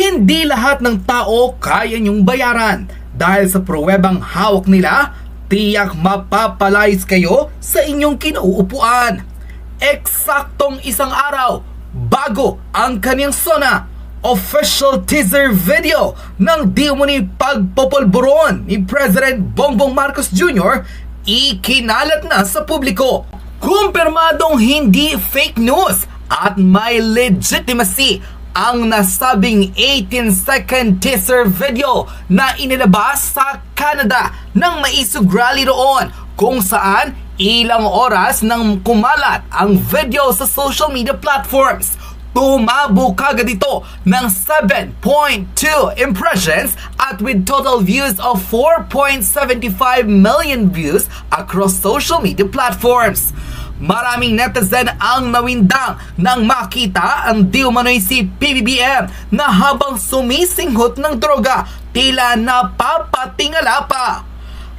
Hindi lahat ng tao kaya niyong bayaran. Dahil sa pruwebang hawak nila, tiyak mapapalayas kayo sa inyong kinauupuan. Eksaktong isang araw bago ang kanyang SONA, official teaser video ng di umano'y pagpopolburon ni President Bongbong Marcos Jr. ikinalat na sa publiko. Kumpirmadong hindi fake news at may legitimacy ang nasabing 18-second teaser video na inilabas sa Canada nang maisog rally roon, kung saan ilang oras nang kumalat ang video sa social media platforms. Tumabo kagad ito ng 7.2 impressions at with total views of 4.75 million views across social media platforms. Maraming netizen ang nawindang nang makita ang di umano'y si PBBM na habang sumisinghot ng droga, tila napapatingala pa.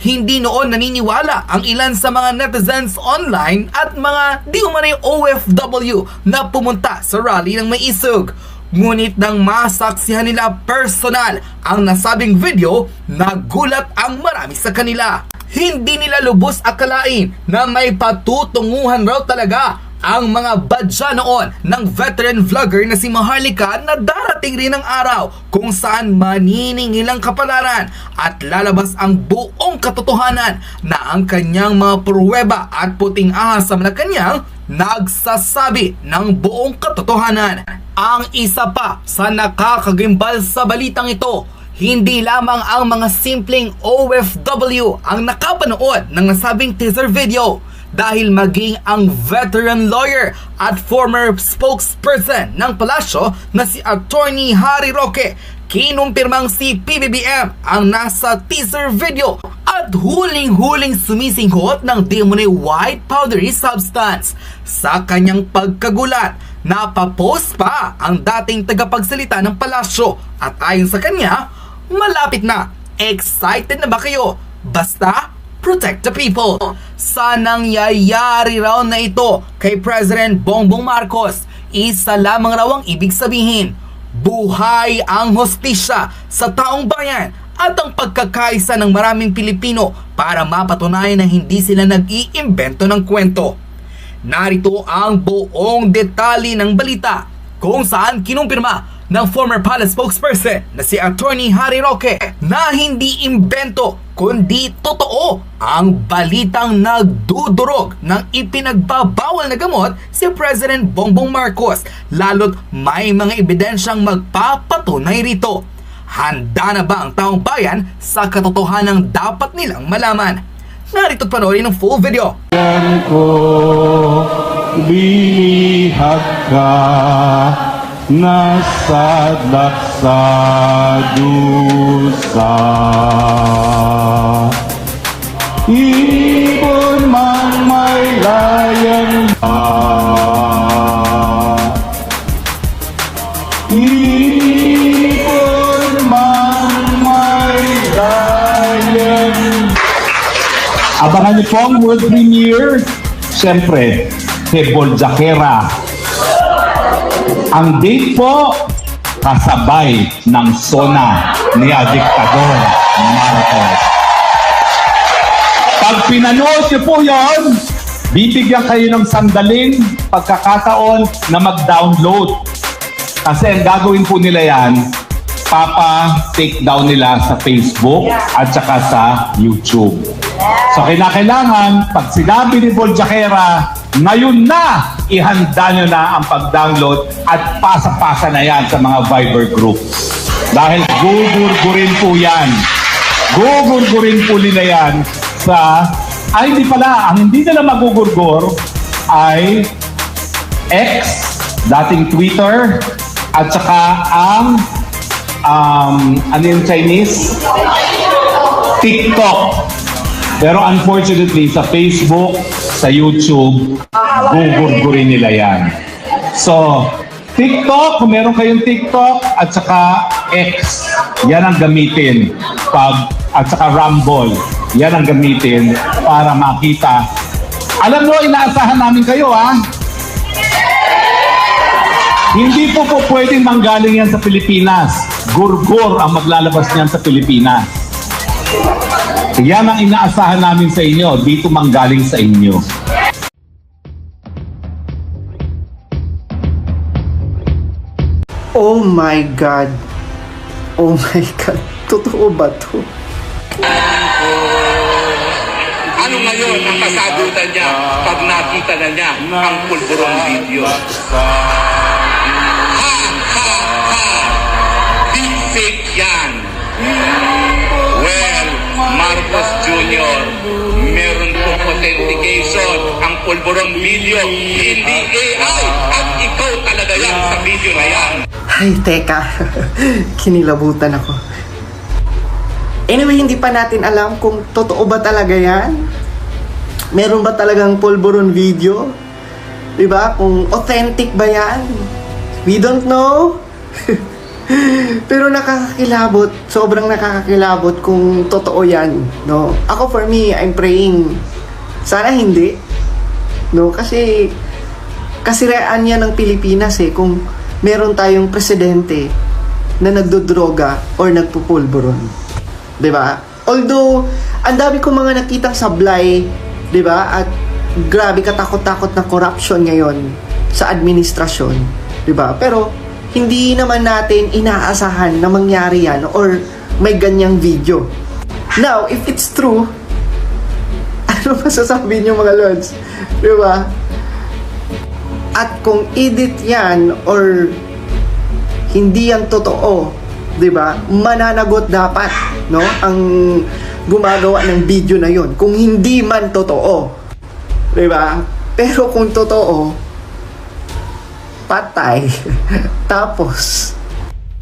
Hindi noon naniniwala ang ilan sa mga netizens online at mga di umano'y OFW na pumunta sa rally ng Maisog. Ngunit nang masaksihan nila personal ang nasabing video, nagulat ang marami sa kanila. Hindi nila lubos akalain na may patutunguhan raw talaga ang mga badya noon ng veteran vlogger na si Maharlika na darating rin ang araw kung saan maniningil ang kapalaran at lalabas ang buong katotohanan na ang kanyang mga pruweba at puting ahas sa Malacanang nagsasabi ng buong katotohanan. Ang isa pa sa nakakagimbal sa balitang ito, hindi lamang ang mga simpleng OFW ang nakapanood ng nasabing teaser video, dahil maging ang veteran lawyer at former spokesperson ng palasyo na si Attorney Harry Roque, kinumpirmang si PBBM ang nasa teaser video at huling-huling sumisinghot ng di umano'y white powdery substance. Sa kanyang pagkagulat, napapost pa ang dating tagapagsalita ng palasyo at ayon sa kanya, malapit na. Excited na ba kayo? Basta protect the people. Sa nangyayari raw na ito kay President Bongbong Marcos, isa lamang raw ang ibig sabihin: buhay ang hustisya sa taong bayan at ang pagkakaisa ng maraming Pilipino para mapatunayan na hindi sila nag-iimbento ng kwento. Narito ang buong detalye ng balita, kung saan kinumpirma ng former palace spokesperson na si Attorney Harry Roque na hindi imbento kundi totoo ang balitang nagdudurog ng ipinagbabawal na gamot si President Bongbong Marcos, lalo't may mga ebidensyang magpapatunay rito. Handa na ba ang taong bayan sa katotohanang dapat nilang malaman? Narito't panoorin ng full video. Yan ko, bihag ka, nasadlak sa dusa. Ibon man may layang ibon man may layang. Abangan niyo po ang world premiere, siyempre, kay Boljakera. Ang date po, kasabay ng SONA ni Diktador Marcos. Pag pinanood niyo po yon, bibigyan kayo ng sandaling pagkakataon na mag-download. Kasi ang gagawin po nila yan, papa-take down nila sa Facebook at saka sa YouTube. So kailangan, pag sinabi ni Boljakera, ngayon na, ihanda nyo na ang pag-download at pasa-pasa na yan sa mga Viber groups. Dahil gugurgurin po yan. Gugurgurin po nila yan sa... Ay, hindi pala. Ang hindi nila magugurgur ay X, dating Twitter, at saka ang ano yung Chinese? TikTok. Pero unfortunately, sa Facebook, sa YouTube, gugurgurin nila yan. So, TikTok, kung meron kayong TikTok, at saka X, yan ang gamitin. At saka Rumble, yan ang gamitin para makita. Alam nyo, inaasahan namin kayo, ha? Hindi po pwedeng manggaling yan sa Pilipinas. Gurgur ang maglalabas niyan sa Pilipinas. Yan ang inaasahan namin sa inyo, dito manggaling sa inyo. Oh my God. Oh my God. Totoo ba to? Ano ngayon ang kasagutan niya pag nakita na niya ang pulburong video? Ha! Ha! Ha! Deepfake yan! Well, Marcos Jr., meron pong authentication ang pulburong video. Hindi AI at ikaw talaga yan sa video na yan. Ay, teka. Kinilabutan ako. Anyway, hindi pa natin alam kung totoo ba talaga yan. Meron ba talagang pulburon video? Diba? Kung authentic ba yan? We don't know. Pero nakakakilabot. Sobrang nakakakilabot kung totoo yan. No? Ako, for me, I'm praying. Sana hindi. No? Kasi kasiraan yan ng Pilipinas eh. Kung meron tayong presidente na nagdodroga or nagpupulburon. 'Di ba? Although ang dami kong mga nakitang sablay, 'di ba? At grabe katakot-takot na corruption ngayon sa administrasyon, 'di ba? Pero hindi naman natin inaasahan na mangyari yan or may ganyang video. Now, if it's true, ano masasabi niyo mga lods? 'Di ba? At kung edit yan or hindi yan totoo, 'di ba? Mananagot dapat, no? Ang gumagawa ng video na 'yon. Kung hindi man totoo, 'di ba? Pero kung totoo, patay. Tapos,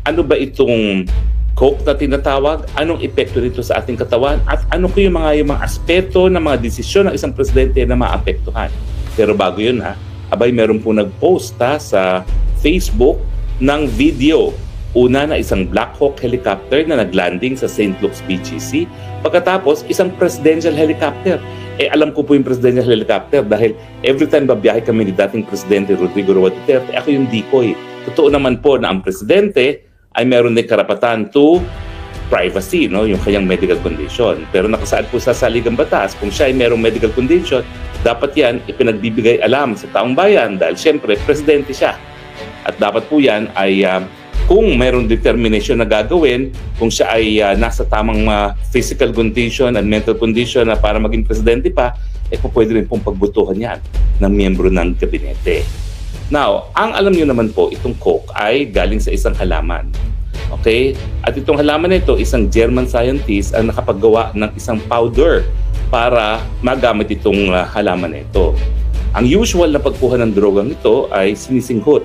ano ba itong coke na tinatawag? Anong epekto nito sa ating katawan? At ano ko yung mga aspeto ng mga desisyon ng isang presidente na maapektuhan? Pero bago yun abay meron po nag-post sa Facebook ng video. Una na isang Black Hawk helicopter na naglanding sa St. Luke's BGC. Pagkatapos, isang presidential helicopter. Alam ko po yung presidential helicopter dahil every time babiyahe kami ni dating Presidente Rodrigo Roa Duterte, ako yung decoy. Totoo naman po na ang presidente ay meron din karapatan to privacy, no? Yung kanyang medical condition. Pero nakasaad po sa saligang batas, kung siya ay merong medical condition, dapat yan ipinagbibigay alam sa taong bayan dahil syempre, presidente siya. At dapat po yan ay kung mayroong determination na gagawin, kung siya ay nasa tamang physical condition and mental condition na para maging presidente pa, pwede rin pong pagbutuhan yan ng miyembro ng gabinete. Now, ang alam nyo naman po, itong coke ay galing sa isang halaman. Okay? At itong halaman na ito, isang German scientist ang nakapaggawa ng isang powder para magamit itong halaman na ito. Ang usual na pagkuha ng drogang ito ay sinisinghot.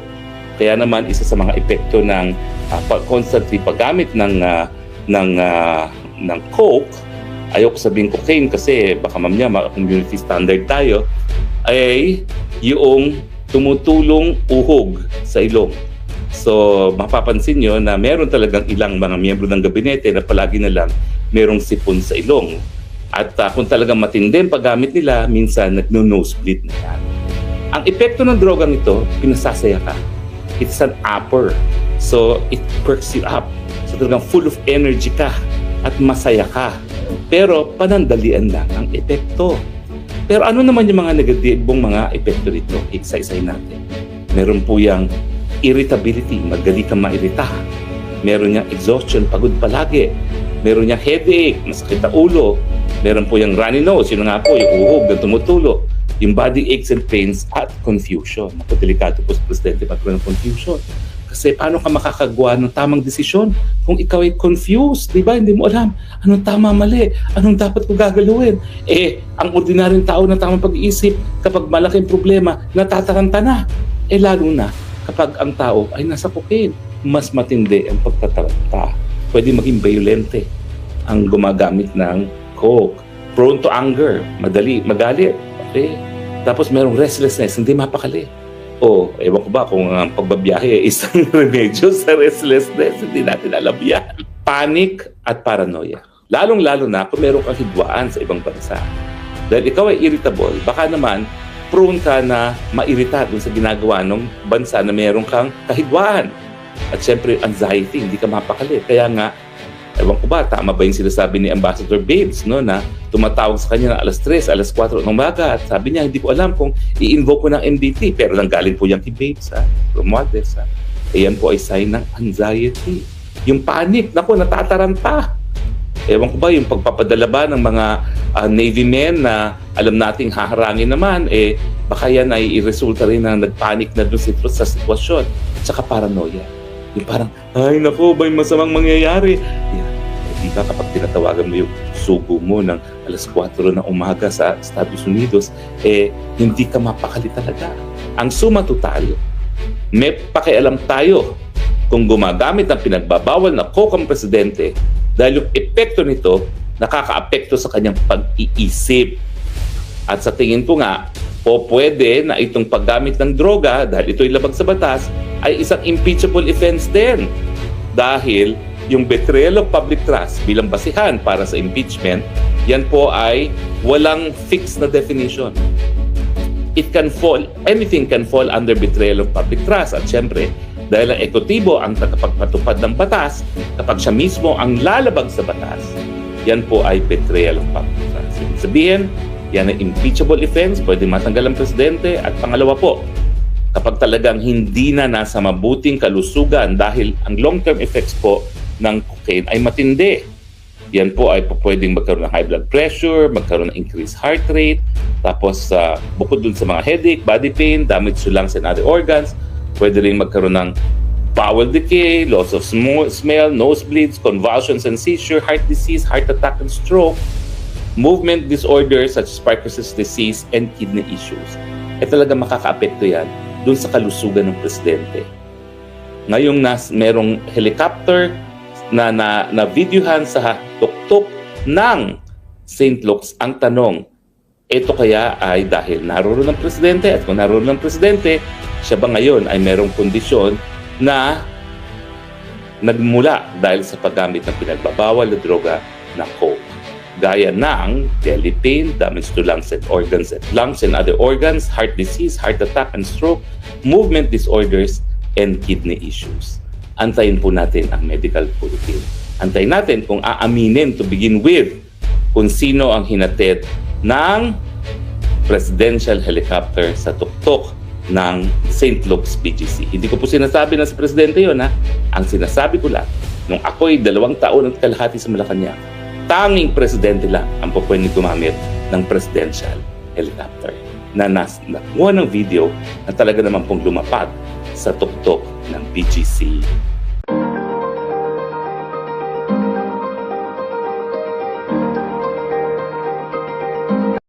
Kaya naman isa sa mga epekto ng constantly paggamit ng coke, ayoko sabihin cocaine kasi baka mamaya community standard tayo, ay yung tumutulong uhog sa ilong. So mapapansin nyo na meron talagang ilang mga miyembro ng gabinete na palagi na lang merong sipon sa ilong. At kung talagang matindi ang paggamit nila, minsan nagno-nosebleed na yan. Ang epekto ng drogang ito, pinasasaya ka. It's an upper. So, it perks you up. So, talagang full of energy ka at masaya ka. Pero, panandalian lang ang epekto. Pero ano naman yung mga negatibong mga epekto nito? Isa-isahin natin. Meron po yung irritability, madali kang mairita. Meron yung exhaustion, pagod palagi. Meron yung headache, masakit na ulo. Meron po yung runny nose, yun nga po, yung uhog na tumutulo. Yung body aches and pains at confusion. Delikado po sa presidente magkaroon ng confusion. Kasi paano ka makakagawa ng tamang desisyon kung ikaw ay confused, di ba? Hindi mo alam anong tama, mali, anong dapat ko gagalawin. Ang ordinaryong tao na tamang pag-iisip, kapag malaking problema, natataranta na. Lalo na kapag ang tao ay nasa cocaine, mas matindi ang pagtataranta. Pwede maging violente ang gumagamit ng coke. Prone to anger, madali, magalit. Okay? Tapos merong restlessness, hindi mapakali. Ewan ko ba kung ang pagbabiyahe ay isang remedyo sa restlessness, hindi natin alam yan. Panic at paranoia. Lalong-lalo na kung meron kang hidwaan sa ibang bansa. Dahil ikaw ay irritable, baka naman prone ka na mairita dun sa ginagawa ng bansa na meron kang kahigwaan. At syempre, anxiety, hindi ka mapakali. Kaya nga, ewan ko ba, tama ba yung sinasabi ni Ambassador Babes, no, na tumatawag sa kanya na alas 3, alas 4 ng umaga at sabi niya, hindi ko alam kung i-invoke ko ng MDT, pero nanggaling po yan kay Babes, Romualdez, Ayan po ay sign ng anxiety. Yung panic, naku, natataranta. Ewan ko ba, yung pagpapadala ba ng mga Navy men na alam nating haharangin naman, baka yan ay iresulta rin na nagpanik na doon sa sitwasyon. At saka paranoia. Yung parang, ay naku, ba yung masamang mangyayari? Yan. Hindi ka kapag tinatawagan mo yung sugo mo ng alas 4 ng umaga sa Estados Unidos, hindi ka mapakali talaga. Ang suma total, may pakialam tayo kung gumagamit ng pinagbabawal na coke ang presidente dahil yung epekto nito nakaka-apekto sa kanyang pag-iisip. At sa tingin ko nga, pwede na itong paggamit ng droga dahil ito'y labag sa batas ay isang impeachable offense din. Dahil yung betrayal of public trust bilang basihan para sa impeachment, yan po ay walang fixed na definition. It can fall, anything can fall under betrayal of public trust. At syempre, dahil ang ekotibo ang tagapagpatupad ng batas, kapag siya mismo ang lalabag sa batas, yan po ay betrayal of public trust. Ibig sabihin, yan ay impeachable offense, pwede matanggal ang presidente. At pangalawa po, kapag talagang hindi na nasa mabuting kalusugan dahil ang long-term effects po ng cocaine ay matindi. Yan po ay pwedeng magkaroon ng high blood pressure, magkaroon ng increased heart rate, tapos bukod dun sa mga headache, body pain, damage to lungs and other organs, pwede rin magkaroon ng bowel decay, loss of smell, nosebleeds, convulsions and seizure, heart disease, heart attack and stroke, movement disorders such as Parkinson's disease, and kidney issues. Talaga makaka-apekto yan dun sa kalusugan ng presidente. Ngayong merong helicopter na videohan sa tuktok ng St. Luke's, ang tanong, ito kaya ay dahil naroon ng presidente? At kung naroon ng presidente, siya ba ngayon ay merong kondisyon na nagmula dahil sa paggamit ng pinagbabawal na droga na coke? Gaya ng belly pain, damage to lungs and organs and lungs and other organs, heart disease, heart attack and stroke, movement disorders, and kidney issues. Antayin po natin ang medical bulletin. Antayin natin kung aaminin to begin with kung sino ang hinatid ng presidential helicopter sa tuktok ng St. Luke's BGC. Hindi ko po sinasabi na sa presidente yun, ha? Ang sinasabi ko lang, nung ako'y 2 taon at kalahati sa Malacanang, tanging presidente lang ang pwedeng gumamit ng presidential helicopter na nakuha ng video na talaga naman pong lumapag sa tuktok ng BGC